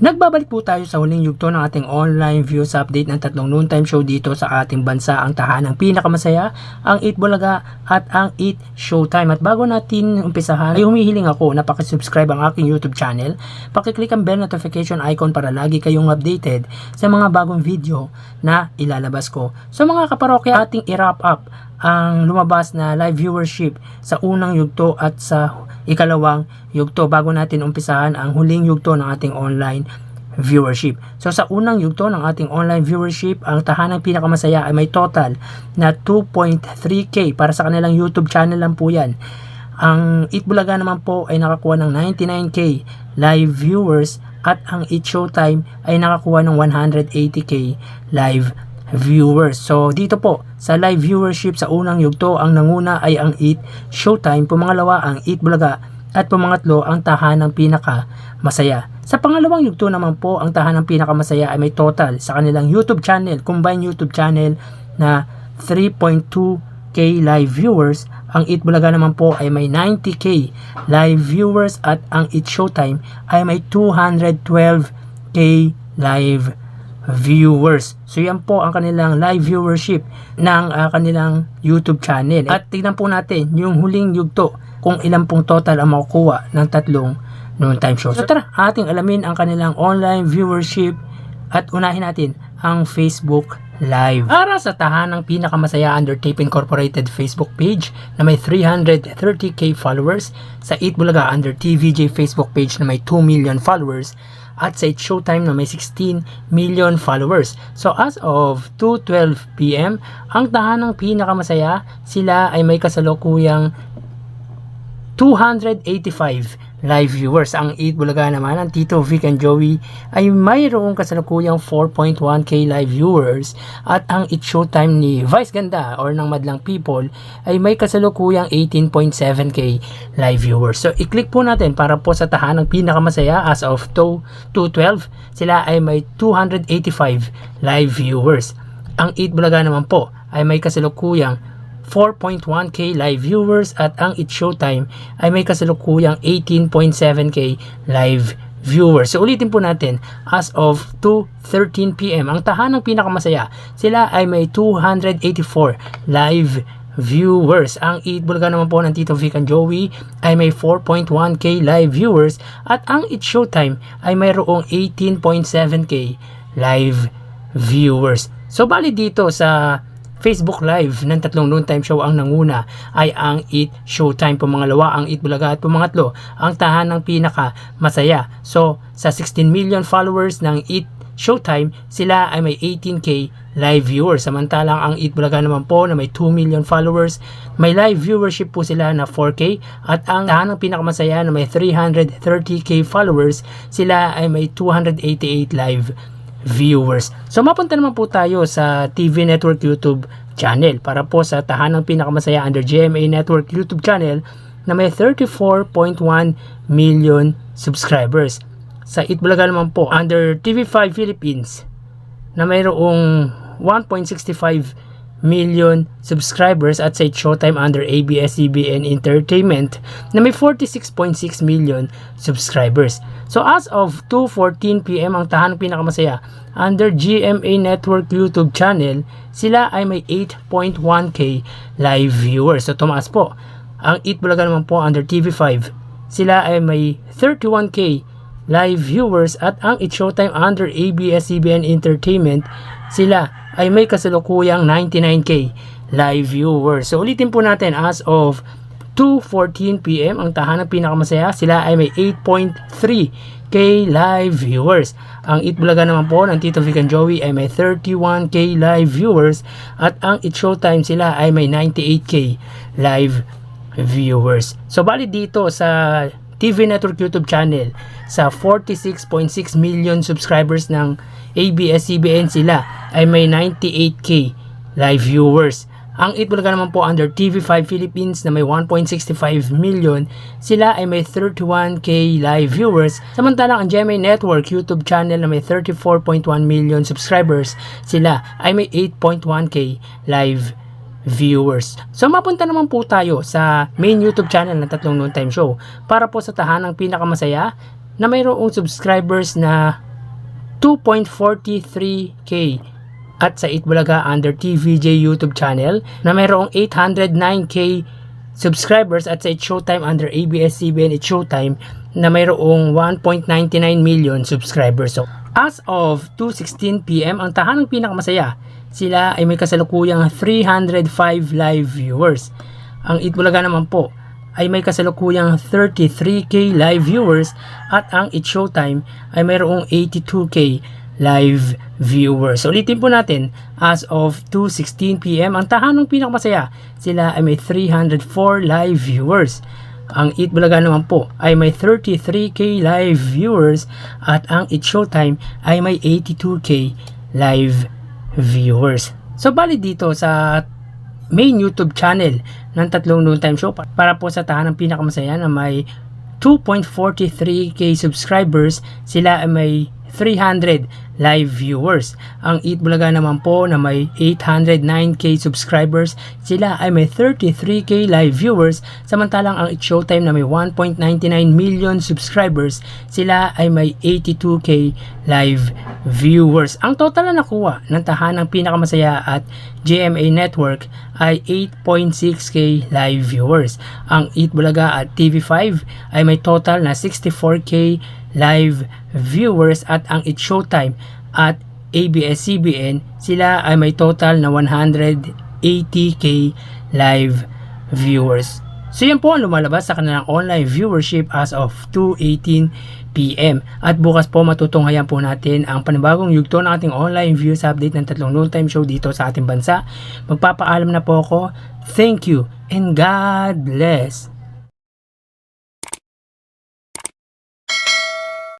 Nagbabalik po tayo sa huling yugto ng ating online views update ng tatlong noontime show dito sa ating bansa, ang tahanang pinakamasaya, ang Eat Bulaga at ang Eat Showtime. At bago natin umpisahan ay humihiling ako na pakisubscribe ang aking YouTube channel, pakiclick ang bell notification icon para lagi kayong updated sa mga bagong video na ilalabas ko. So mga kaparokya, ating i-wrap up ang lumabas na live viewership sa unang yugto at sa ikalawang yugto bago natin umpisahan ang huling yugto ng ating online viewership. So sa unang yugto ng ating online viewership, ang tahanang pinakamasaya ay may total na 2.3k para sa kanilang YouTube channel lang po yan. Ang Eat Bulaga naman po ay nakakuha ng 99k live viewers at ang Eat Showtime ay nakakuha ng 180k live viewers. So dito po sa live viewership sa unang yugto, ang nanguna ay ang Eat Showtime, pumangalawa ang Eat Bulaga at pumangatlo ang tahanang pinaka masaya. Sa pangalawang yugto naman po, ang tahanang pinakamasaya ay may total sa kanilang YouTube channel, combined YouTube channel na 3.2k live viewers. Ang Eat Bulaga naman po ay may 90k live viewers at ang Eat Showtime ay may 212k live viewers. So yan po ang kanilang live viewership ng kanilang YouTube channel. At tignan po natin yung huling yugto kung ilan pong total ang makukuha ng tatlong noontime show. So tara, ating alamin ang kanilang online viewership at unahin natin ang Facebook Live. Para sa tahanang pinakamasaya, Undertape Incorporated Facebook page na may 330k followers, sa Eat Bulaga under TVJ Facebook page na may 2 million followers, at sa Eat Showtime na may 16 million followers. So as of 2:12 PM, ang tahanang pinakamasaya, sila ay may kasalukuyang 285 live viewers. Ang Eat Bulaga naman, ang Tito Vic and Joey, ay mayroong kasalukuyang 4.1k live viewers at ang Eat Showtime ni Vice Ganda or ng Madlang People ay may kasalukuyang 18.7k live viewers. So i-click po natin para po sa tahanang pinakamasaya. As of 2:12, sila ay may 285 live viewers. Ang Eat Bulaga naman po ay may kasalukuyang 4.1k live viewers at ang Eat Showtime ay may kasalukuyang 18.7k live viewers. So ulitin po natin, as of 2:13 PM, ang tahanang pinakamasaya, sila ay may 284 live viewers. Ang Eat Bulaga naman po ng Tito Vic and Joey ay may 4.1k live viewers at ang Eat Showtime ay mayroong 18.7k live viewers. So bali dito sa Facebook Live ng tatlong noontime show, ang nanguna ay ang Eat Showtime, pumangalawa ang Eat Bulaga at pumangatlo ang tahanang pinaka masaya. So sa 16 million followers ng Eat Showtime, sila ay may 18k live viewers. Samantalang ang Eat Bulaga naman po na may 2 million followers, may live viewership po sila na 4k at ang tahanang pinakamasaya na may 330k followers, sila ay may 288 live viewers. So mapunta naman po tayo sa TV Network YouTube channel para po sa tahanang pinakamasaya under GMA Network YouTube channel na may 34.1 million subscribers. Sa Eat Bulaga naman po under TV5 Philippines na mayroong 1.65 million subscribers at sa Eat Showtime under ABS-CBN Entertainment na may 46.6 million subscribers. So as of 2:14 PM, ang tahanang pinakamasaya under GMA Network YouTube channel, sila ay may 8.1k live viewers. So tumaas po. Ang Eat Bulaga naman po under TV5, sila ay may 31k live viewers at ang Eat Showtime under ABS-CBN Entertainment, sila ay may kasalukuyang 99k live viewers. So ulitin po natin, as of 2:14 PM, ang tahanang pinakamasaya, sila ay may 8.3k live viewers. Ang Eat Bulaga naman po ng Tito Vic and Joey ay may 31k live viewers at ang Eat Showtime, sila ay may 98k live viewers. So bali dito sa TV Network YouTube channel, sa 46.6 million subscribers ng ABS-CBN, sila ay may 98k live viewers. Ang Eat Bulaga naman po under TV5 Philippines na may 1.65 million, sila ay may 31k live viewers. Samantalang ang GMA Network YouTube channel na may 34.1 million subscribers, sila ay may 8.1k live viewers. So mapunta naman po tayo sa main YouTube channel ng tatlong noontime show para po sa tahanang pinakamasaya na mayroong subscribers na 2.43k. At sa Itbulaga under TVJ YouTube channel na mayroong 809k subscribers, at sa It's Showtime under ABS-CBN It's Showtime na mayroong 1.99 million subscribers. So, as of 2:16 PM, ang tahanang pinakamasaya, sila ay may kasalukuyang 305 live viewers. Ang Itbulaga naman po ay may kasalukuyang 33k live viewers, at ang It's Showtime ay mayroong 82k live viewers. So, ulitin po natin, as of 2:16 PM, ang tahanang pinakamasaya, sila ay may 304 live viewers. Ang Itbulaga naman po ay may 33k live viewers, at ang It's Showtime ay may 82k live viewers. So, bali dito sa main YouTube channel ng Tatlong Noontime Show, para po sa tahanang pinakamasaya na may 2.43k subscribers, sila ay may 300 live viewers. Ang Itbulaga naman po na may 809k subscribers, sila ay may 33k live viewers. Samantalang ang It's Showtime na may 1.99 million subscribers, sila ay may 82k live viewers. Ang total na nakuha ng tahanang pinakamasaya at GMA Network ay 8.6k live viewers. Ang Itbulaga at TV5 ay may total na 64k live viewers, at ang It's Showtime at ABS-CBN, sila ay may total na 180k live viewers. So yan po ang lumalabas sa kanilang online viewership as of 2:18 PM. At bukas po matutunghayan po natin ang panibagong yugto ng ating online views update ng Tatlong Noontime Show dito sa ating bansa. Magpapaalam na po ako. Thank you and God bless.